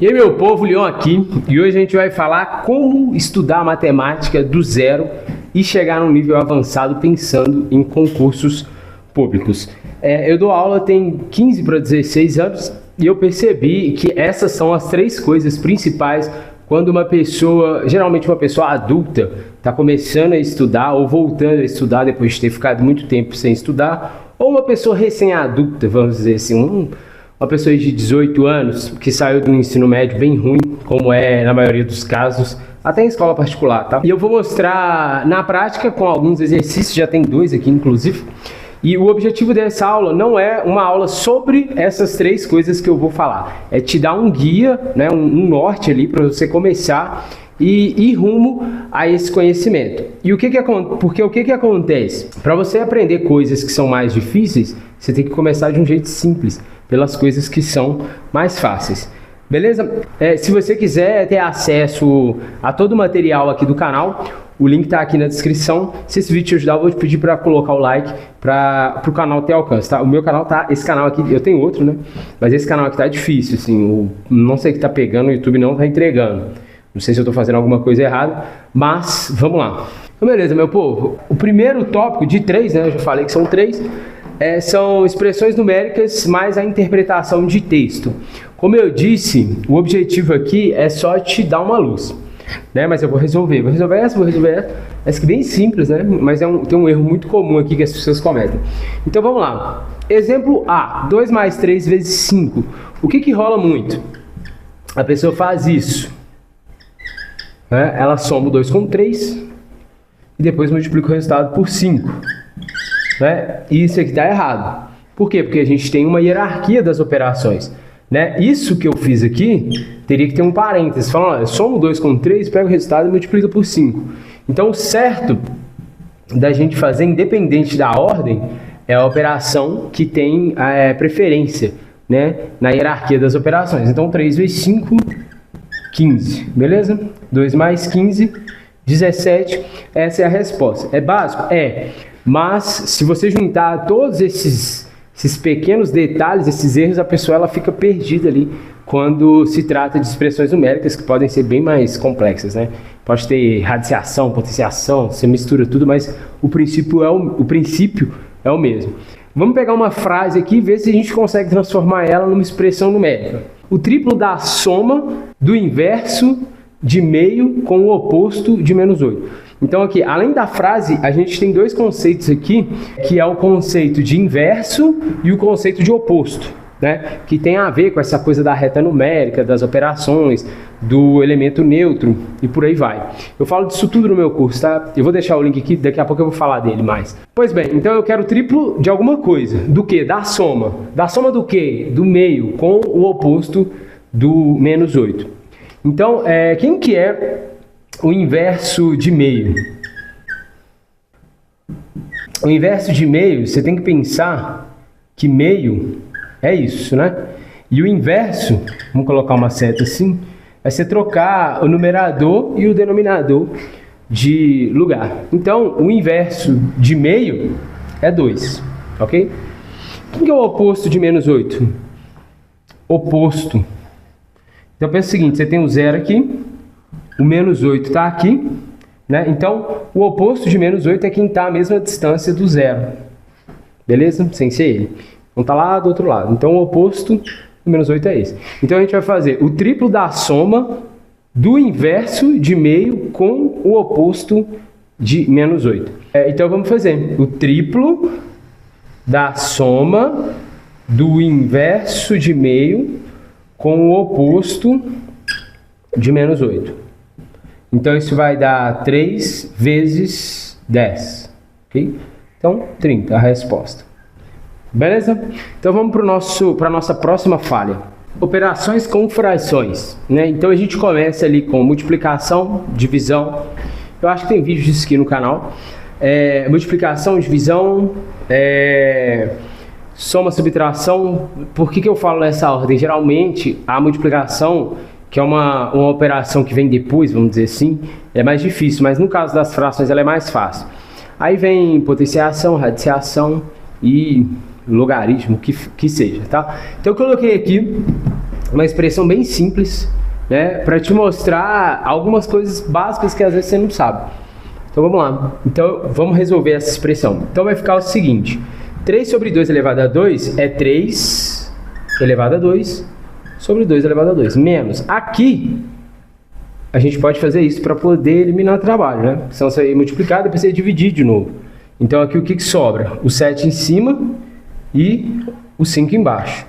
E aí, meu povo, Leon aqui, e hoje a gente vai falar como estudar matemática do zero e chegar num nível avançado pensando em concursos públicos. Eu dou aula tem 15 para 16 anos e eu percebi que essas são as três coisas principais quando uma pessoa, geralmente uma pessoa adulta, está começando a estudar ou voltando a estudar depois de ter ficado muito tempo sem estudar, ou uma pessoa recém-adulta, vamos dizer assim, uma pessoa de 18 anos que saiu do ensino médio bem ruim, como é na maioria dos casos, até em escola particular, tá? E eu vou mostrar na prática com alguns exercícios, já tem 2 aqui inclusive, e o objetivo dessa aula não é uma aula sobre essas três coisas que eu vou falar, é te dar um guia, né, um norte ali para você começar e ir rumo a esse conhecimento. E porque o que acontece? Para você aprender coisas que são mais difíceis, você tem que começar de um jeito simples, pelas coisas que são mais fáceis. Beleza? Se você quiser ter acesso a todo o material aqui do canal, o link está aqui na descrição. Se esse vídeo te ajudar, eu vou te pedir para colocar o like para o canal ter alcance, tá? O meu canal tá, esse canal aqui, eu tenho outro, né? Mas esse canal aqui tá difícil, assim, não sei o que tá pegando, o YouTube não tá entregando. Não sei se eu tô fazendo alguma coisa errada, mas vamos lá. Então, beleza, meu povo. O primeiro tópico de 3, né? Eu já falei que são 3. São expressões numéricas mais a interpretação de texto. Como eu disse, o objetivo aqui é só te dar uma luz, né? Mas eu vou resolver essa. Essa aqui é bem simples, né? Mas tem um erro muito comum aqui que as pessoas cometem. Então vamos lá. Exemplo A, 2 mais 3 vezes 5. O que rola muito? A pessoa faz isso, né? Ela soma o 2 com 3 e depois multiplica o resultado por 5. Né? E isso aqui está errado. Por quê? Porque a gente tem uma hierarquia das operações, né? Isso que eu fiz aqui teria que ter um parênteses falando, olha, soma 2 com 3, pega o resultado e multiplica por 5. Então o certo da gente fazer, independente da ordem, é a operação que tem preferência, né, na hierarquia das operações. Então 3 vezes 5, 15, beleza? 2 mais 15, 17, essa é a resposta. É básico? É. Mas se você juntar todos esses pequenos detalhes, esses erros, a pessoa ela fica perdida ali quando se trata de expressões numéricas que podem ser bem mais complexas, né? Pode ter radiciação, potenciação, você mistura tudo, mas o princípio é o mesmo. Vamos pegar uma frase aqui e ver se a gente consegue transformar ela numa expressão numérica. O triplo da soma do inverso de meio com o oposto de menos 8. Então aqui, além da frase, a gente tem 2 conceitos aqui, que é o conceito de inverso e o conceito de oposto, né? Que tem a ver com essa coisa da reta numérica, das operações, do elemento neutro e por aí vai. Eu falo disso tudo no meu curso, tá? Eu vou deixar o link aqui, daqui a pouco eu vou falar dele mais. Pois bem, então eu quero triplo de alguma coisa. Do que? Da soma. Da soma do quê? Do meio com o oposto do menos 8. Então, quem que é o inverso de meio? O inverso de meio, você tem que pensar que meio é isso, né? E o inverso, vamos colocar uma seta assim, é você trocar o numerador e o denominador de lugar. Então, o inverso de meio é 2, ok? Quem que é o oposto de menos 8? Oposto. Então, pensa o seguinte, você tem o 0 aqui, o menos 8 está aqui, né? Então, o oposto de menos 8 é quem está à mesma distância do 0. Beleza? Sem ser ele. Então, está lá do outro lado. Então, o oposto do menos 8 é esse. Então, a gente vai fazer o triplo da soma do inverso de meio com o oposto de menos 8. Então, vamos fazer o triplo da soma do inverso de meio com o oposto de menos 8. Então, isso vai dar 3 vezes 10, ok? Então, 30, a resposta. Beleza? Então, vamos para a nossa próxima falha. Operações com frações, né? Então, a gente começa ali com multiplicação, divisão. Eu acho que tem vídeo disso aqui no canal. Multiplicação, divisão, soma, subtração. Por que eu falo nessa ordem? Geralmente, a multiplicação, que é uma operação que vem depois, vamos dizer assim, é mais difícil, mas no caso das frações ela é mais fácil. Aí vem potenciação, radiciação e logaritmo, que seja, tá? Então eu coloquei aqui uma expressão bem simples, né, para te mostrar algumas coisas básicas que às vezes você não sabe. Então vamos lá. Então vamos resolver essa expressão. Então vai ficar o seguinte: 3 sobre 2 elevado a 2 é 3 elevado a 2 sobre 2 elevado a 2. Menos. Aqui, a gente pode fazer isso para poder eliminar trabalho, né? Senão você vai multiplicar, depois você vai dividir de novo. Então aqui o que sobra? O 7 em cima e o 5 embaixo.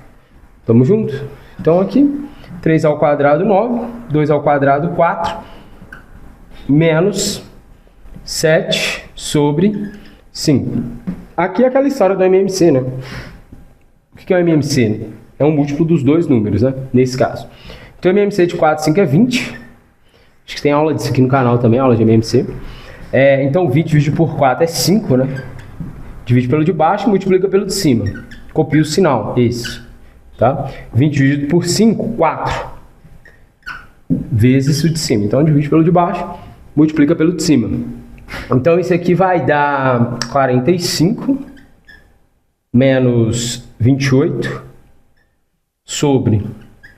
Tamo junto? Então aqui, 3 ao quadrado, 9. 2 ao quadrado, 4. Menos 7 sobre 5. Aqui é aquela história do MMC, né? O que é o MMC? É um múltiplo dos dois números, né? Nesse caso. Então, o MMC de 4, 5 é 20. Acho que tem aula disso aqui no canal também, aula de MMC. Então, 20 dividido por 4 é 5, né? Divide pelo de baixo e multiplica pelo de cima. Copia o sinal, esse. Tá? 20 dividido por 5, 4. Vezes o de cima. Então, divide pelo de baixo, multiplica pelo de cima. Então, isso aqui vai dar 45 menos 28 sobre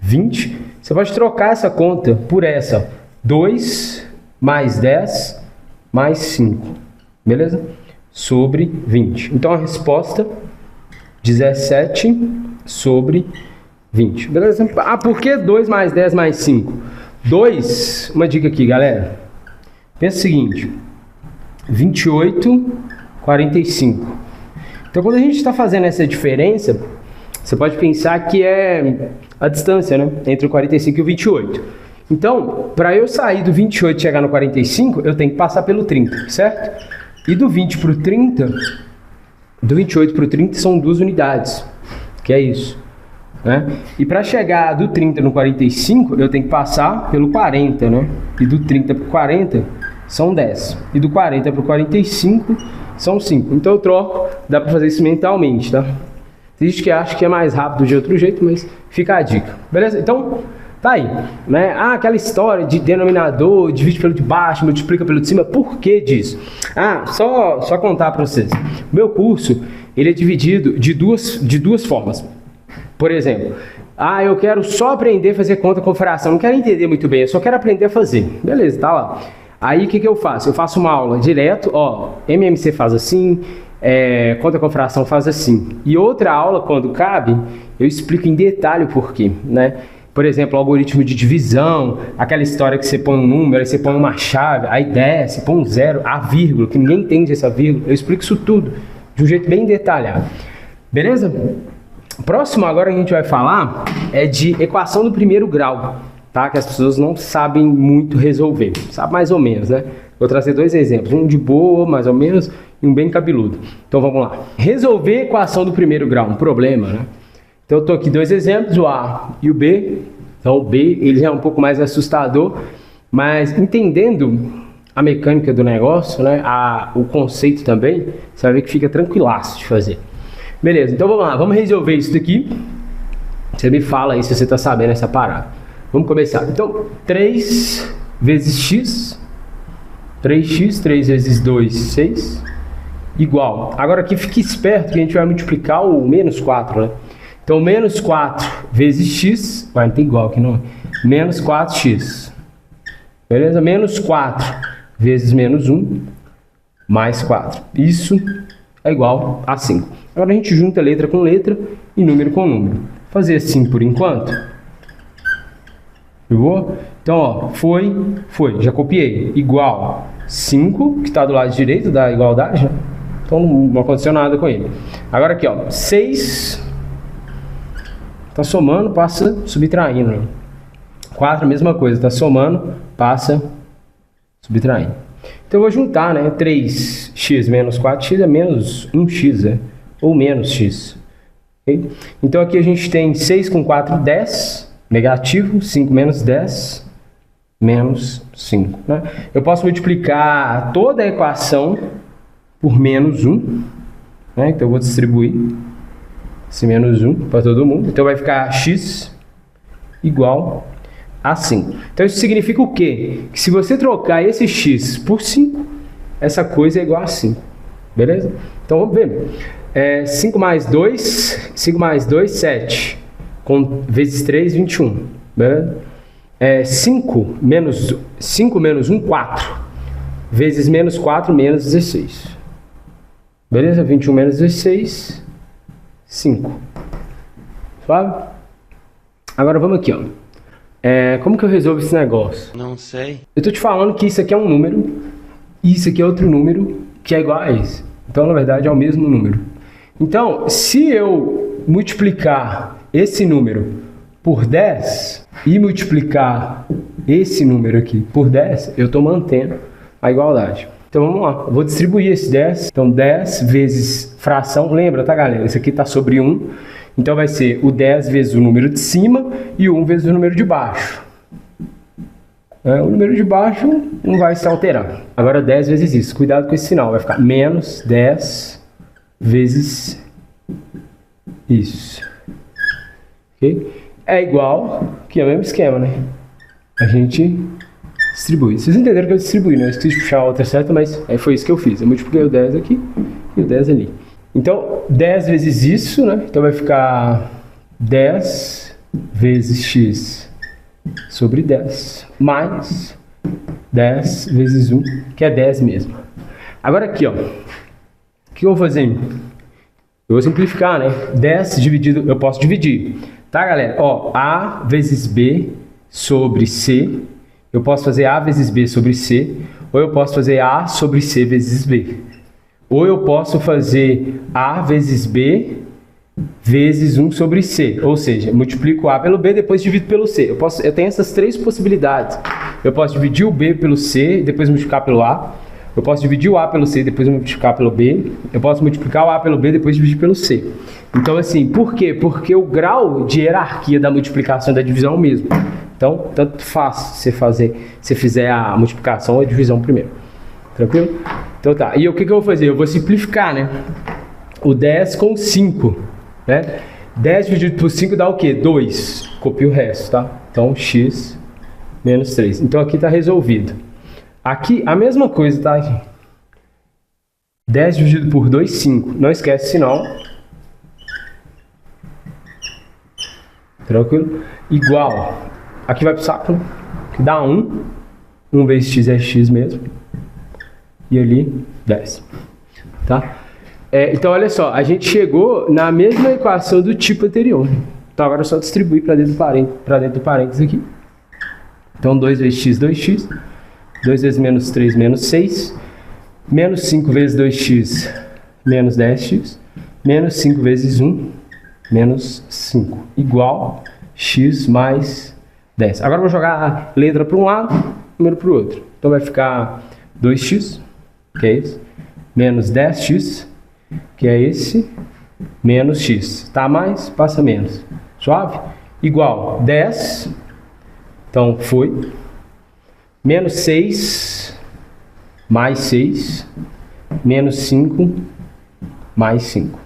20. Você pode trocar essa conta por essa. 2 mais 10 mais 5. Beleza? Sobre 20. Então, a resposta, 17 sobre 20. Beleza? Ah, por que 2 mais 10 mais 5? 2, uma dica aqui, galera. Pensa o seguinte: 28, 45. Então, quando a gente está fazendo essa diferença, você pode pensar que é a distância, né, entre o 45 e o 28. Então, para eu sair do 28 e chegar no 45, eu tenho que passar pelo 30, certo? E do 20 para o 30, do 28 para o 30 são 2 unidades, que é isso, né? E para chegar do 30 no 45, eu tenho que passar pelo 40, né? E do 30 para o 40 são 10. E do 40 para o 45 são 5. Então eu troco, dá para fazer isso mentalmente, tá? Tem gente que acha que é mais rápido de outro jeito, mas fica a dica. Beleza? Então, tá aí, né? Ah, aquela história de denominador, divide pelo de baixo, multiplica pelo de cima. Por que disso? Ah, só contar para vocês. O meu curso, ele é dividido de duas formas. Por exemplo, eu quero só aprender a fazer conta com fração. Não quero entender muito bem, eu só quero aprender a fazer. Beleza, tá lá. Aí o que eu faço? Eu faço uma aula direto, MMC faz assim, conta com fração faz assim. E outra aula, quando cabe, eu explico em detalhe o porquê, né? Por exemplo, o algoritmo de divisão, aquela história que você põe um número, aí você põe uma chave, aí desce, põe um zero, a vírgula, que ninguém entende essa vírgula. Eu explico isso tudo de um jeito bem detalhado. Beleza? Próximo agora que a gente vai falar é de equação do primeiro grau. Tá? Que as pessoas não sabem muito resolver, sabe mais ou menos, né? Vou trazer 2 exemplos, um de boa, mais ou menos, e um bem cabeludo. Então vamos lá. Resolver a equação do primeiro grau, um problema, né? Então eu estou aqui 2 exemplos, o A e o B. Então o B, ele já é um pouco mais assustador, mas entendendo a mecânica do negócio, né? O conceito também, você vai ver que fica tranquilaço de fazer. Beleza, então vamos lá, vamos resolver isso daqui. Você me fala aí se você está sabendo essa parada. Vamos começar. Então, 3 vezes x, 3x, 3 vezes 2, 6, igual. Agora aqui fique esperto que a gente vai multiplicar o menos 4, né? Então, menos 4 vezes x, não tem igual aqui não, menos 4x. Beleza? Menos 4 vezes menos 1, mais 4. Isso é igual a 5. Agora a gente junta letra com letra e número com número. Fazer assim por enquanto. Pegou? Então, foi, já copiei. Igual 5, que está do lado direito da igualdade, né? Então não aconteceu nada com ele. Agora aqui, 6, está somando, passa subtraindo, né? 4, a mesma coisa, está somando, passa subtraindo. Então eu vou juntar, né? 3x menos 4x é menos 1x, né? Ou menos x. Okay? Então aqui a gente tem 6 com 4, 10. Negativo, 5 menos 10, menos 5. Né? Eu posso multiplicar toda a equação por menos 1. Né? Então eu vou distribuir esse menos 1 para todo mundo. Então vai ficar x igual a 5. Então isso significa o quê? Que se você trocar esse x por 5, essa coisa é igual a 5. Beleza? Então vamos ver. 5 mais 2, 7. vezes 3, 21. Beleza? 5 menos 1, 4. Vezes menos 4, menos 16. Beleza? 21 menos 16, 5. Suave? Agora vamos aqui, ó. Como que eu resolvo esse negócio? Não sei. Eu tô te falando que isso aqui é um número e isso aqui é outro número que é igual a esse. Então, na verdade, é o mesmo número. Então, se eu multiplicar esse número por 10 e multiplicar esse número aqui por 10, eu estou mantendo a igualdade. Então, vamos lá. Eu vou distribuir esse 10. Então, 10 vezes fração. Lembra, tá, galera? Isso aqui está sobre 1. Então, vai ser o 10 vezes o número de cima e o 1 vezes o número de baixo. O número de baixo não vai se alterar. Agora 10 vezes isso. Cuidado com esse sinal. Vai ficar menos 10 vezes isso. Ok? É igual, que é o mesmo esquema, né? A gente distribui. Vocês entenderam que eu distribuí, né? Eu esqueci de puxar a outra certa, mas foi isso que eu fiz. Eu multipliquei o 10 aqui e o 10 ali. Então, 10 vezes isso, né? Então vai ficar 10 vezes x sobre 10, mais 10 vezes 1, que é 10 mesmo. Agora aqui, ó, o que eu vou fazer? Eu vou simplificar, né? 10 dividido, eu posso dividir, tá, galera? Ó, A vezes B sobre C, eu posso fazer A vezes B sobre C, ou eu posso fazer A sobre C vezes B. Ou eu posso fazer A vezes B vezes 1 sobre C, ou seja, multiplico A pelo B, depois divido pelo C. Eu tenho essas três possibilidades. Eu posso dividir o B pelo C, depois multiplicar pelo A. Eu posso dividir o A pelo C, depois multiplicar pelo B. Eu posso multiplicar o A pelo B, depois dividir pelo C. Então, assim, por quê? Porque o grau de hierarquia da multiplicação e da divisão é o mesmo. Então, tanto faz você fizer a multiplicação ou a divisão primeiro. Tranquilo? Então tá. E o que eu vou fazer? Eu vou simplificar, né? O 10 com 5. Né? 10 dividido por 5 dá o quê? 2. Copia o resto, tá? Então, x menos 3. Então, aqui está resolvido. Aqui, a mesma coisa, tá? 10 dividido por 2, 5. Não esquece, senão. Tranquilo? Igual. Aqui vai pro saco, né? Que dá 1. 1 vezes x é x mesmo. E ali, 10. Tá? Então, olha só, a gente chegou na mesma equação do tipo anterior. Então, agora é só distribuir para dentro do parênteses aqui. Então, 2 vezes x, 2x. 2 vezes menos 3, menos 6. Menos 5 vezes 2x, menos 10x. Menos 5 vezes 1, menos 5. Igual x mais 10. Agora, eu vou jogar a letra para um lado, número para o outro. Então, vai ficar 2x, que é esse, menos 10x, que é esse, menos x. Tá mais, passa menos. Suave? Igual 10. Então, foi. Menos 6, mais 6, menos 5, mais 5.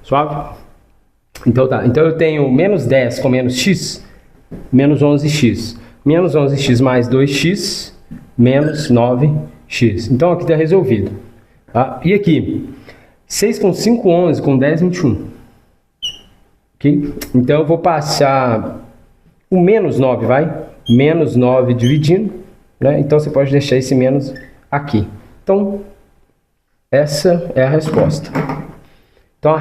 Suave? Então, tá. Então, eu tenho menos 10 com menos x, menos 11x. Menos 11x mais 2x, menos 9x. Então, aqui está resolvido. Tá? E aqui, 6 com 5, 11, com 10, 21. Ok? Então, eu vou passar o menos 9, vai? Menos 9 dividindo, né? Então, você pode deixar esse menos aqui. Então, essa é a resposta. Então, a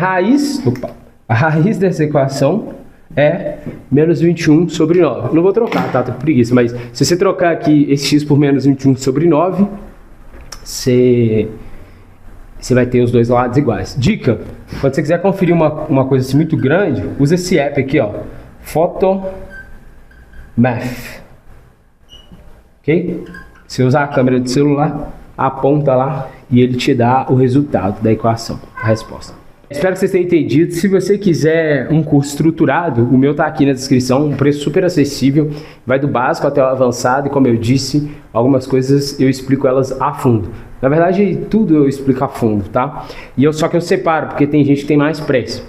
raiz dessa equação é menos 21 sobre 9. Não vou trocar, tá? Tô com preguiça, mas se você trocar aqui esse x por menos 21 sobre 9, você vai ter os dois lados iguais. Dica, quando você quiser conferir uma coisa assim muito grande, usa esse app aqui, ó, Photomath. Ok? Você usar a câmera do celular, aponta lá e ele te dá o resultado da equação, a resposta. Espero que vocês tenham entendido. Se você quiser um curso estruturado, o meu tá aqui na descrição, um preço super acessível, vai do básico até o avançado e, como eu disse, algumas coisas eu explico elas a fundo. Na verdade, tudo eu explico a fundo, tá? Só que eu separo, porque tem gente que tem mais pressa,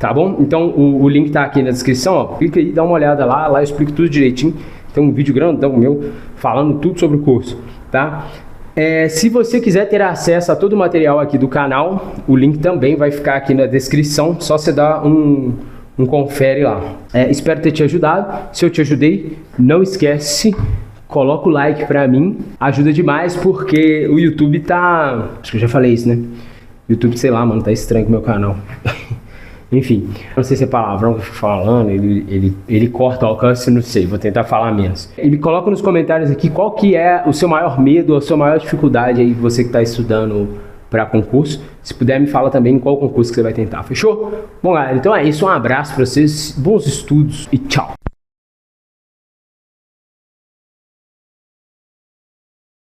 tá bom? Então, o link tá aqui na descrição, ó, clica aí, dá uma olhada lá eu explico tudo direitinho. Tem um vídeo grandão meu falando tudo sobre o curso, tá? Se você quiser ter acesso a todo o material aqui do canal, o link também vai ficar aqui na descrição. Só você dar um um confere lá. Espero ter te ajudado. Se eu te ajudei, não esquece, coloca o like pra mim, ajuda demais porque o YouTube tá... Acho que eu já falei isso, né? YouTube, sei lá, mano, tá estranho com o meu canal. Enfim, não sei se é palavrão que eu fico falando, ele corta o alcance, não sei, vou tentar falar menos. E me coloca nos comentários aqui qual que é o seu maior medo, a sua maior dificuldade aí, você que está estudando para concurso. Se puder, me fala também qual concurso que você vai tentar, fechou? Bom, galera, então é isso, um abraço para vocês, bons estudos e tchau!